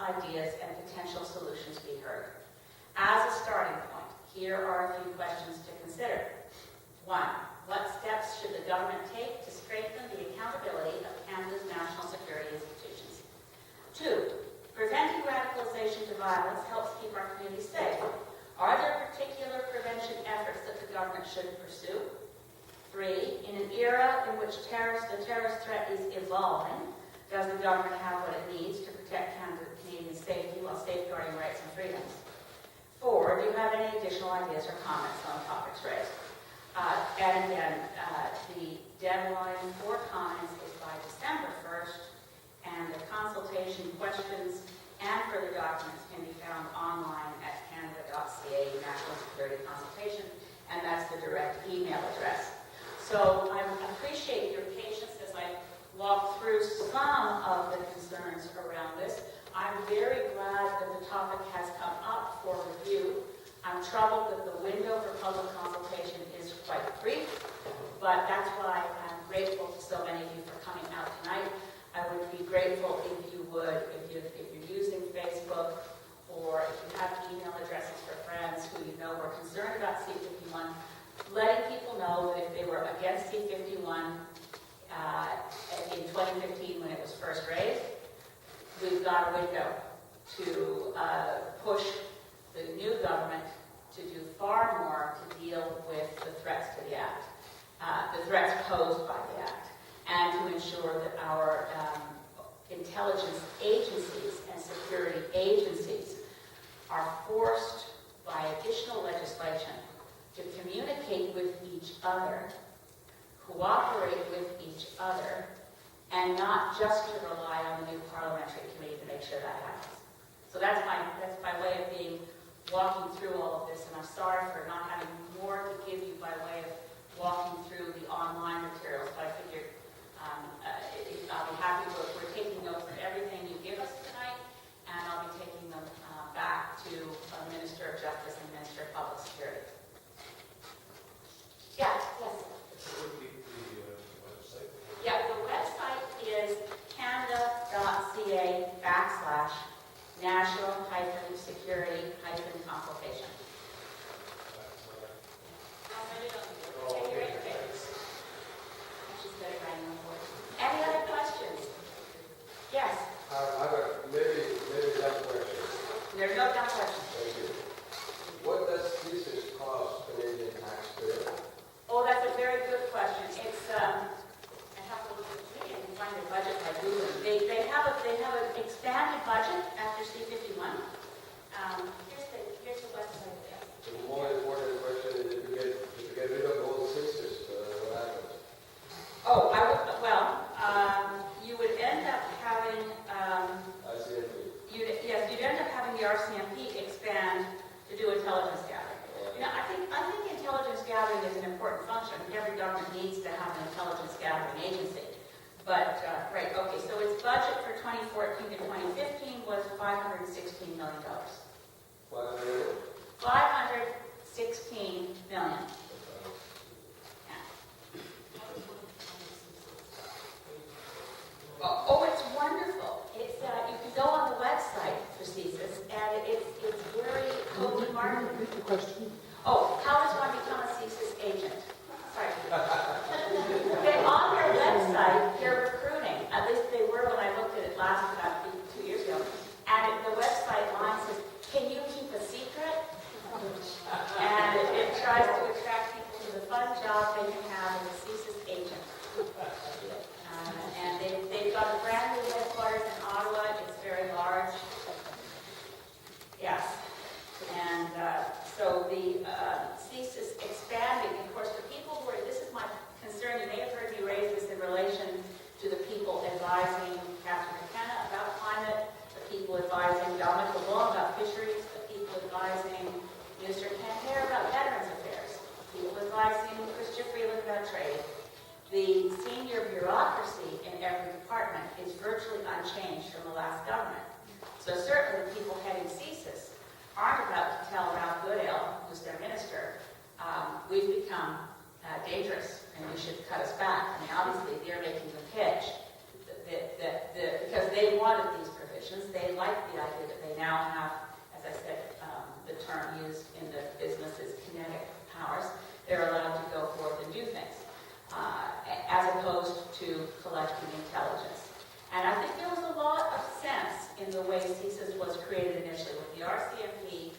ideas, and potential solutions be heard. As a starting point, here are a few questions to consider. 1. What steps should the government take to strengthen the accountability of Canada's national security institutions? 2. Preventing radicalization to violence helps keep our communities safe. Are there particular prevention efforts that the government should pursue? 3. In an era in which the terrorist threat is evolving, does the government have what it needs to protect Canadian safety while safeguarding rights and freedoms? 4. Do you have any additional ideas or comments on topics raised? And again, the deadline for comments is by December 1st, and the consultation questions and further documents can be found online at canada.ca National Security Consultation, and that's the direct email address. So I appreciate your patience as I walk through some of the concerns around this. I'm very glad that the topic has come up for review. I'm troubled that the window for public consultation is quite brief, but that's why I'm grateful to so many of you for coming out tonight. I would be grateful if you would, if you're using Facebook, or if you have email addresses for friends who you know were concerned about C-51, letting people know that if they were against C-51 in 2015 when it was first raised, we've got a window to push the new government to do far more to deal with the threats to the Act, the threats posed by the Act, and to ensure that our intelligence agencies and security agencies are forced by additional legislation to communicate with each other, cooperate with each other, and not just to rely on the new parliamentary committee to make sure that happens. So that's my way of walking through all of this, and I'm sorry for not having more to give you by way of walking through the online materials, but I figured I'll be happy we're taking notes of everything you give us tonight, and I'll be taking them back to the Minister of Justice and Minister of Public Security. Yeah, yes. Yeah, the website is canada.ca /national-security-consultation. Any other questions? Yes. Maybe dumb question. There are no dumb questions. Thank you. What does this cost Canadian taxpayer? Oh, that's a very good question. It's I have to look at the and find their budget by Googling. They have an expanded budget after C-51. Here's the website. The more important question is if you get rid of all the census, what happens? Oh, you would end up having you'd end up having the RCMP expand to do intelligence gathering. You know, I think intelligence gathering is an important function. Every government needs to have an intelligence gathering agency. But right, okay. So its budget for 2014 to 2015 was $516 million. 516 million. Oh, it's wonderful. It's you can go on the website for CSIS, and it's very totally marketed. Repeat the question. Oh, how does one become a CSIS agent? Sorry. On their website, they're recruiting. At least they were when I looked at it last about 2 years ago. And the website line says, "Can you keep a secret?" And it tries to attract people to the fun job they can have as a CSIS agent. And they've got a brand new headquarters in Ottawa. It's very large. Yes. And so the CSIS expanding. Of course, the people who are, this is my concern, you may have heard me raise this in relation to the people advising Catherine McKenna about climate, the people advising Dominic LeBlanc about fisheries, the people advising Minister Kent about Veterans Affairs, the people advising Christian Freeland about trade. The senior bureaucracy in every department is virtually unchanged from the last government. So certainly the people heading CSIS aren't about to tell Ralph Goodale, who's their minister, we've become dangerous and you should cut us back. I mean, obviously they're making the pitch that because they wanted these provisions, they like like the idea that they now have, as I said, the term used in the business is kinetic powers. They're allowed to go forth and do things, as opposed to collecting intelligence. And I think there was a lot of sense in the way CSIS was created initially, with the RCMP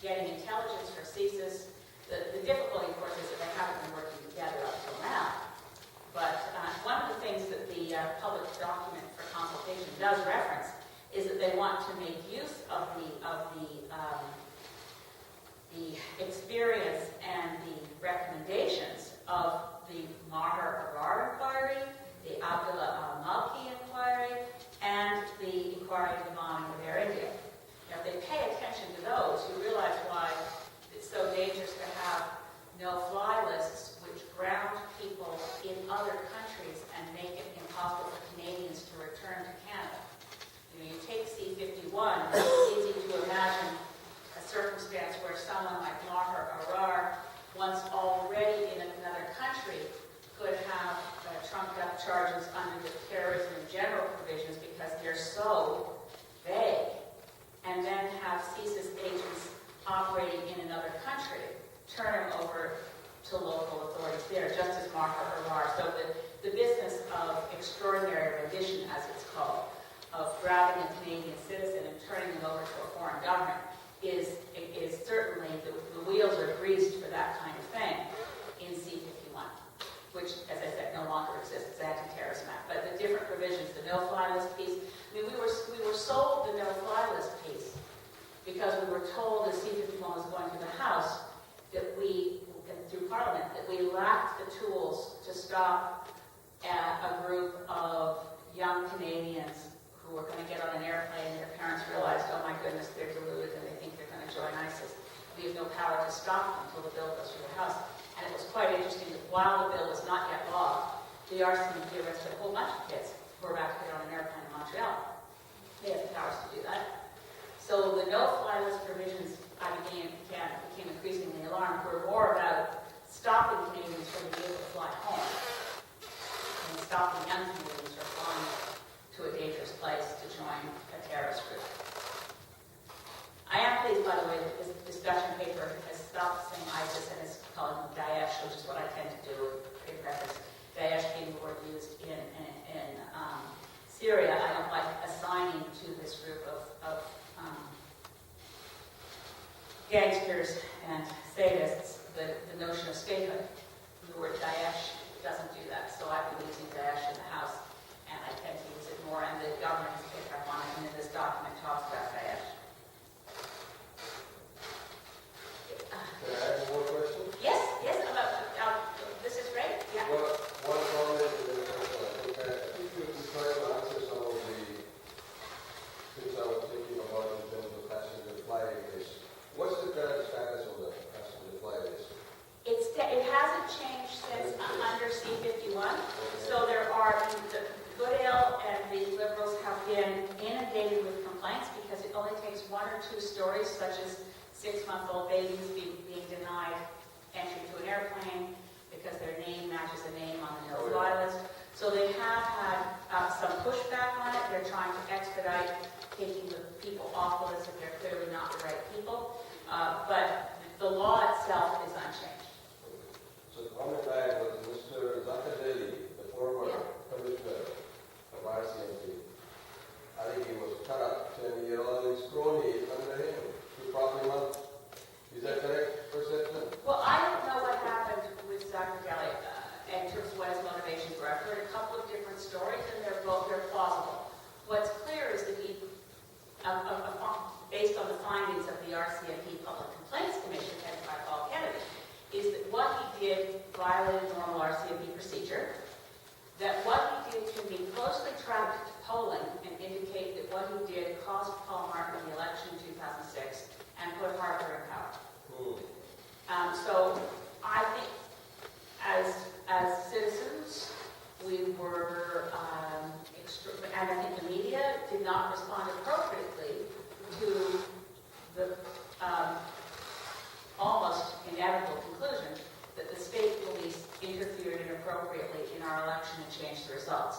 getting intelligence for CSIS. The difficulty, of course, is that they haven't been working together up till now. But one of the things that the public document for consultation does reference is that they want to make use of the experience and the recommendations of the Maher Arar inquiry, the Abdullah al-Malki inquiry, and the inquiry into the bombing of Air India. Now, if they pay attention to those, you realize why it's so dangerous to have no-fly lists which ground people in other countries and make it impossible for Canadians to return to Canada. You know, you take C-51, it's easy to imagine a circumstance where someone like Maher Arar, once already in another country, could have trumped up charges under the terrorism and general provisions because they're so vague, and then have CSIS agents operating in another country turn them over to local authorities there, just as Maher Arar. So the business of extraordinary rendition, as it's called, of grabbing a Canadian citizen and turning them over to a foreign government is certainly, the wheels are greased for that kind of thing in C-51, which, as I said, no longer exists. It's Anti-Terrorism Act. But the different provisions, the no-fly list piece, I mean, we were sold the no-fly list piece because we were told as C-51 was going through the House that through Parliament, that we lacked the tools to stop a group of young Canadians who were going to get on an airplane and their parents realized, oh my goodness, they're deluded and they think they're going to join ISIS. We have no power to stop them until the bill goes through the House. And it was quite interesting that while the bill was not yet law, the RCMP arrested a whole bunch of kids who were about to get on an airplane in Montreal. They have the powers to do that. So the no-fly list provisions became increasingly alarmed, were more about stopping Canadians from being able to fly home and stopping young Canadians from flying to a dangerous place to join a terrorist group. I am pleased, by the way, that this discussion paper has stopped saying ISIS and is calling them Daesh, which is what I tend to do in preface. Daesh being the word used in Syria. I don't like assigning to this group of gangsters and sadists the notion of statehood. The word Daesh doesn't do that, so I've been using Daesh in the House, and I tend to use it more, and the government has picked up on it, and this document talks about Daesh. Can I ask one question? Yes, this is great. Yeah. Well, one comment and then one question. I think you tried to answer some of the things I was thinking about in terms of passenger flight list. What's the current status of the passenger flight list? It hasn't changed since under C-51. So there are, the Goodale and the Liberals have been inundated with complaints because it only takes one or two stories, such as 6-month-old babies being denied entry to an airplane because their name matches a name on the no-fly list. So they have had some pushback on it. They're trying to expedite taking the people off the list if they're clearly not the right people. But the law itself is unchanged. So the comment I had was Mr. Zakadeli, the former commissioner of RCMP. I think he was corrupt and he had all his cronies under him to profit him. Is that correct perception? Well, I don't know what happened with Zakadeli in terms of what his motivations were. I've heard a couple of different stories and they're plausible. What's clear is that he, based on the findings of the RCMP Public Complaints Commission headed by Paul Kennedy, is that what he did violated normal RCMP procedure, that what he did can be closely tracked to polling and indicate that what he did cost Paul Martin the election in 2006 and put Harper in power. So I think as citizens, we were, and I think the media did not respond appropriately to the almost inevitable conclusion that the state police interfered inappropriately in our election and changed the results.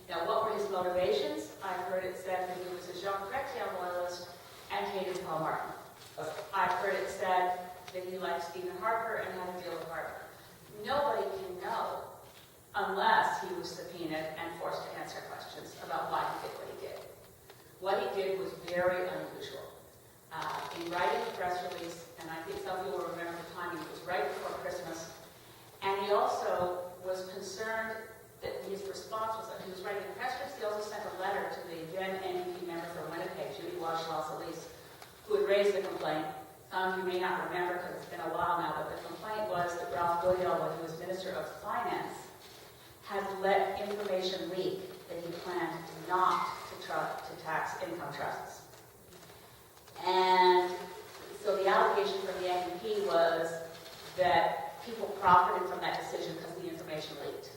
Now, what were his motivations? motivations, I've heard it said that he was a Jacques Chrétien loyalist and hated Paul Martin. I've heard it said that he liked Stephen Harper and had a deal with Harper. Nobody can know unless he was subpoenaed and forced to answer questions about why he did what he did. What he did was very unusual. In writing the press release, and I think some of you will remember the timing, it was right before Christmas, and he also was concerned that his response was that he was writing the press release. He also sent a letter to the then NDP member from Winnipeg, Judy Walsh-Elise, who had raised the complaint. Some of you may not remember because it's been a while now, but the complaint was that Ralph Goodale, when he was Minister of Finance, had let information leak that he planned not to tax income trusts. And so the allegation from the NDP was that people profited from that decision because the information leaked.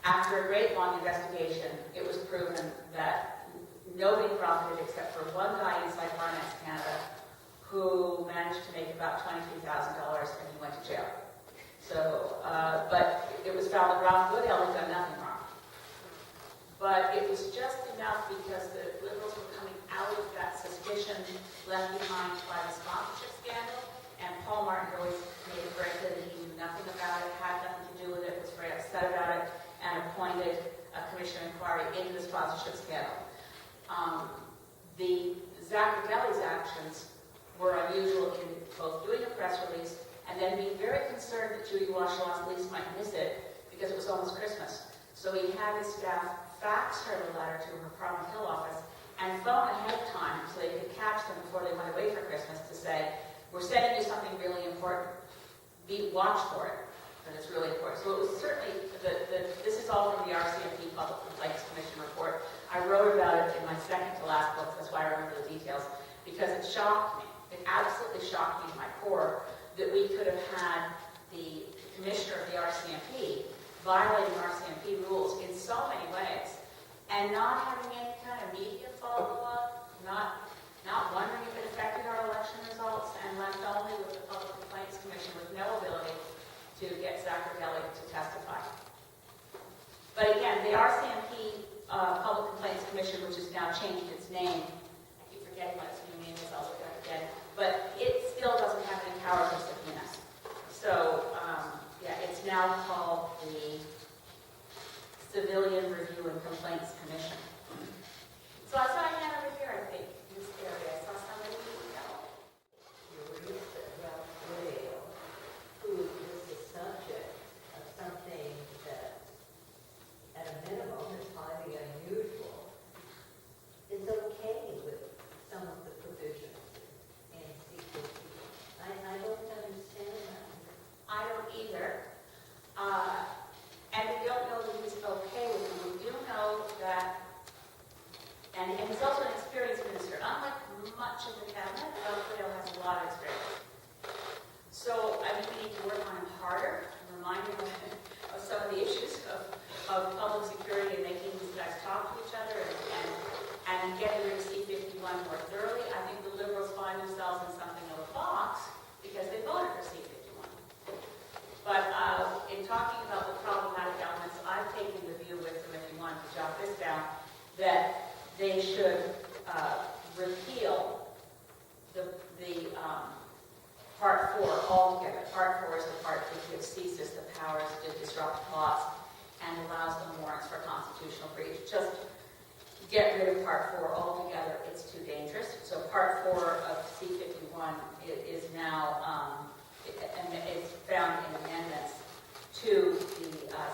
After a great long investigation, it was proven that nobody profited except for one guy inside Finance Canada who managed to make about $23,000 and he went to jail. So, but it was found that Ralph Goodale had done nothing wrong. But it was just enough because the Liberals were coming out of that suspicion left behind by the sponsorship scandal, and Paul Martin always made it very clear that he knew nothing about it, had nothing to do with it, was very upset about it, and appointed a commission of inquiry into the sponsorship scandal. The Zaccardelli's actions were unusual in both doing a press release and then being very concerned that Judy Walsh-Elise might miss it because it was almost Christmas. So he had his staff fax her the letter to her Parliament Hill office and phone ahead of time so they could catch them before they went away for Christmas to say, we're sending you something really important. Watch for it, and it's really important. So it was certainly, this is all from the RCMP Public Complaints Commission report. I wrote about it in my second to last book, that's why I remember the details, because it shocked me. It absolutely shocked me to my core that we could have had the commissioner of the RCMP violating RCMP rules in so many ways and not having any kind of media follow-up, not wondering if it affected our election results, and left only with the Public Complaints Commission with no ability to get Zaccardelli to testify. But again, the RCMP Public Complaints Commission, which has now changed its name, I keep forgetting what its new name is, I'll look at it again, but it still doesn't have any powers of subpoenas. So, yeah, it's now called the Civilian Review and Complaints Commission. So I saw a hand over here, I think, in this area. I saw somebody know. You reached Ralph Goodale, who is the subject of something that, at a minimum, is highly unusual, is okay with some of the provisions in C-51. I don't understand that. I don't either. And we don't know that he's okay with them. We do know that, and he's also an experienced minister. Unlike much of the cabinet, Goodale has a lot of experience. So I think we need to work on him harder and remind him of some of the issues of public security and making these guys talk to each other and getting rid of C-51 more thoroughly. I think the Liberals find themselves in something of a box because they voted for C-51. But in talking about the problematic elements, I've taken the view with them, if you want to jot this down, that they should repeal the Part 4 altogether. Part 4 is the part that gives CSIS the powers to disrupt plots and allows them warrants for constitutional breach. Just get rid of Part 4 altogether. It's too dangerous. So Part 4 of C-51 is now, and it's found in amendments to the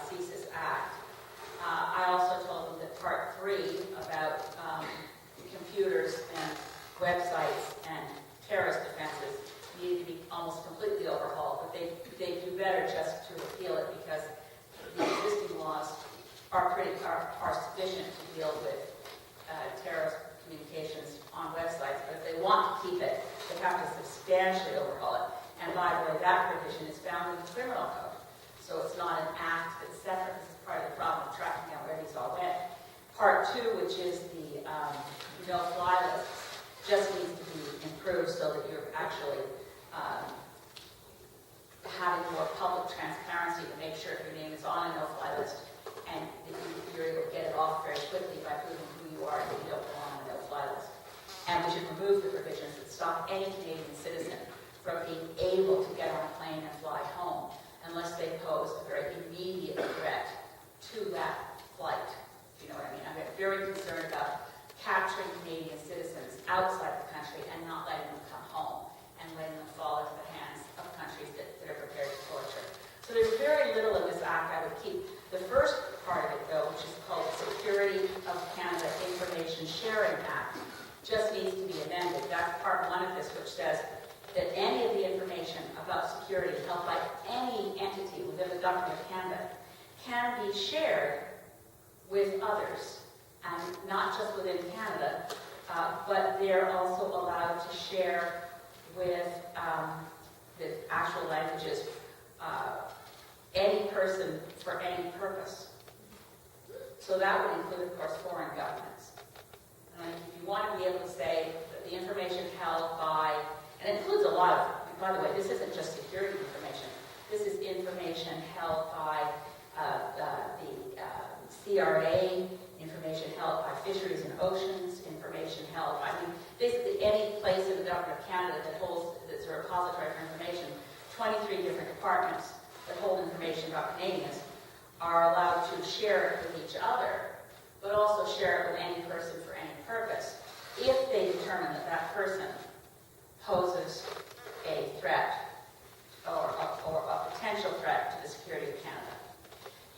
CSIS Act. I also told them that Part 3 about computers and websites and terrorist defenses needed to be almost completely overhauled, but they do better just to repeal it because the existing laws are sufficient to deal with terrorist communications on websites. But if they want to keep it, they have to substantially overhaul it. And by the way, that provision is found in the criminal code. So it's not an act that's separate. This is part of the problem of tracking down where these all went. Part 2, which is the no-fly list, just needs to be improved so that you're actually having more public transparency to make sure if your name is on a no-fly list and you're able to get it off very quickly by proving who you are and that you don't belong on a no-fly list. And we should remove the provisions that stop any Canadian citizen from being able to get on a plane and fly home unless they pose a very immediate threat to that flight. You know what I mean? I'm very concerned about capturing Canadian citizens outside the country and not letting them come home and letting them fall into the hands of countries that are prepared to torture. So there's very little in this act I would keep. The first part of it, though, which is called Security of Canada Information Sharing Act, just needs to be amended. That's part one of this, which says that any of the information about security held by any entity within the Government of Canada can be shared with others, and not just within Canada, but they're also allowed to share with the actual languages any person for any purpose. So that would include, of course, foreign governments. And if you want to be able to say that the information held by, and it includes a lot of, by the way, this isn't just security information. This is information held by the CRA, information held by Fisheries and Oceans, information held by, basically any place in the Government of Canada that's a repository for information. 23 different departments that hold information about Canadians are allowed to share it with each other, but also share it with any person for any purpose, if they determine that that person poses a threat or a potential threat to the security of Canada.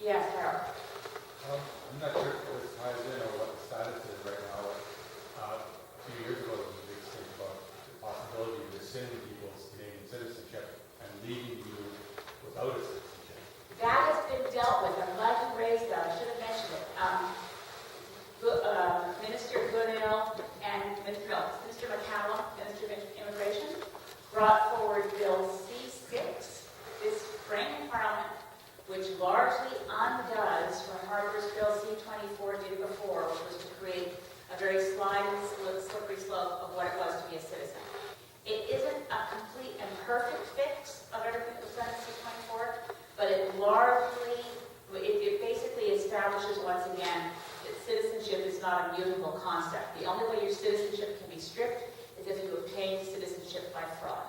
Yes, Harold? I'm not sure if this ties in or what the status is right now. A few years ago, there was a big thing about the possibility of rescinding people's Canadian citizenship and leaving you without a citizenship. That has been dealt with. I'm glad you raised that. I should have mentioned it. Minister Goodale and Minister McCallum, Minister of Immigration, brought forward Bill C-6 this spring in Parliament, which largely undoes what Harper's Bill C-24 did before, which was to create a very slippery slope of what it was to be a citizen. It isn't a complete and perfect fix of everything that was done in C-24, but it basically establishes once again that citizenship is not a mutable concept. The only way your citizenship can be stripped is if you obtain citizenship by fraud.